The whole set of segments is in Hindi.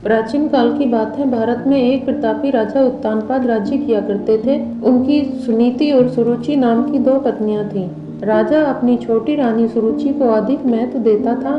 प्राचीन काल की बात है। भारत में एक प्रतापी राजा उत्तानपाद राज्य किया करते थे। उनकी सुनीति और सुरुचि नाम की 2 पत्नियां थीं। राजा अपनी छोटी रानी सुरुचि को अधिक महत्व देता था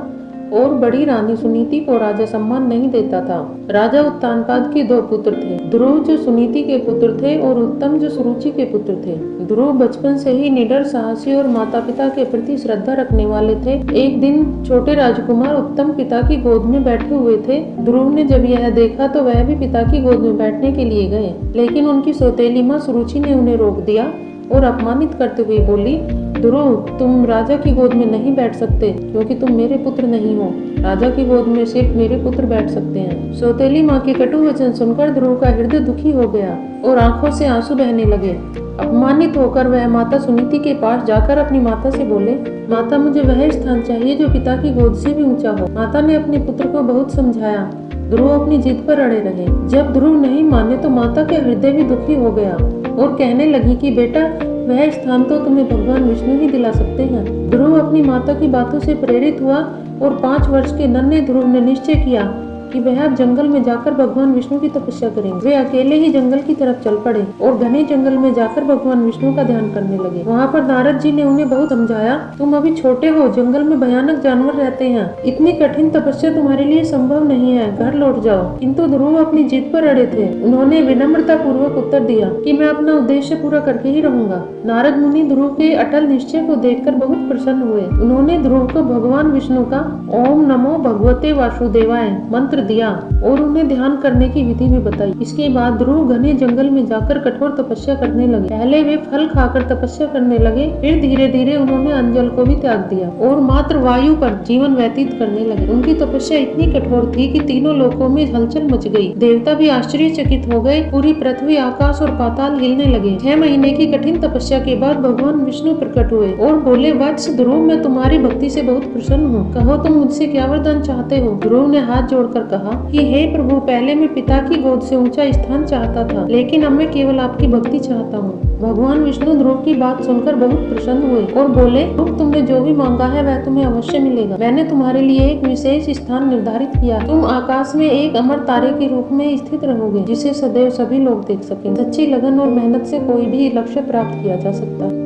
और बड़ी रानी सुनीति को राजा सम्मान नहीं देता था। राजा उत्तानपाद के 2 पुत्र थे, ध्रुव जो सुनीति के पुत्र थे और उत्तम जो सुरुचि के पुत्र थे। ध्रुव बचपन से ही निडर, साहसी और माता पिता के प्रति श्रद्धा रखने वाले थे। एक दिन छोटे राजकुमार उत्तम पिता की गोद में बैठे हुए थे। ध्रुव ने जब यह देखा तो वह भी पिता की गोद में बैठने के लिए गए, लेकिन उनकी सौतेली माँ सुरुचि ने उन्हें रोक दिया और अपमानित करते हुए बोली, ध्रुव, तुम राजा की गोद में नहीं बैठ सकते क्योंकि तुम मेरे पुत्र नहीं हो। राजा की गोद में सिर्फ मेरे पुत्र बैठ सकते हैं। सौतेली माँ के कटु वचन सुनकर ध्रुव का हृदय दुखी हो गया और आंखों से आंसू बहने लगे। अपमानित होकर वह माता सुनीति के पास जाकर अपनी माता से बोले, माता, मुझे वह स्थान चाहिए जो पिता की गोद से भी ऊंचा हो। माता ने अपने पुत्र को बहुत समझाया। ध्रुव अपनी जिद पर अड़े रहे। जब ध्रुव नहीं माने तो माता के हृदय भी दुखी हो गया और कहने लगी कि बेटा, वह स्थान तो तुम्हें भगवान विष्णु ही दिला सकते हैं। ध्रुव अपनी माता की बातों से प्रेरित हुआ और 5 वर्ष के नन्हे ध्रुव ने निश्चय किया कि वह अब जंगल में जाकर भगवान विष्णु की तपस्या करेंगे। वे अकेले ही जंगल की तरफ चल पड़े और घने जंगल में जाकर भगवान विष्णु का ध्यान करने लगे। वहाँ पर नारद जी ने उन्हें बहुत समझाया, तुम अभी छोटे हो, जंगल में भयानक जानवर रहते हैं, इतनी कठिन तपस्या तुम्हारे लिए संभव नहीं है, घर लौट जाओ। किंतु ध्रुव अपनी जिद पर अड़े थे। उन्होंने विनम्रता पूर्वक उत्तर दिया कि मैं अपना उद्देश्य पूरा करके ही रहूंगा। नारद मुनि ध्रुव के अटल निश्चय को देखकर बहुत प्रसन्न हुए। उन्होंने ध्रुव को भगवान विष्णु का ओम नमो भगवते वासुदेवाय मंत्र दिया और उन्हें ध्यान करने की विधि भी बताई। इसके बाद ध्रुव घने जंगल में जाकर कठोर तपस्या करने लगे। पहले वे फल खाकर तपस्या करने लगे, फिर धीरे धीरे उन्होंने अंजल को भी त्याग दिया और मात्र वायु पर जीवन व्यतीत करने लगे। उनकी तपस्या इतनी कठोर थी कि तीनों लोकों में हलचल मच गई। देवता भी आश्चर्यचकित हो गए। पूरी पृथ्वी, आकाश और पाताल हिलने लगे। 6 महीने की कठिन तपस्या के बाद भगवान विष्णु प्रकट हुए और बोले, वत्स ध्रुव, मैं तुम्हारी भक्ति से बहुत प्रसन्न हूँ। कहो तुम मुझसे क्या वरदान चाहते हो। ध्रुव ने हाथ जोड़कर कहा कि हे प्रभु, पहले मैं पिता की गोद से ऊंचा स्थान चाहता था, लेकिन अब मैं केवल आपकी भक्ति चाहता हूँ। भगवान विष्णु ध्रुव की बात सुनकर बहुत प्रसन्न हुए और बोले, ध्रुव, तुमने जो भी मांगा है वह तुम्हें अवश्य मिलेगा। मैंने तुम्हारे लिए एक विशेष स्थान निर्धारित किया। तुम आकाश में एक अमर तारे के रूप में स्थित रहोगे, जिसे सदैव सभी लोग देख सकें। सच्ची लगन और मेहनत से कोई भी लक्ष्य प्राप्त किया जा सकता है।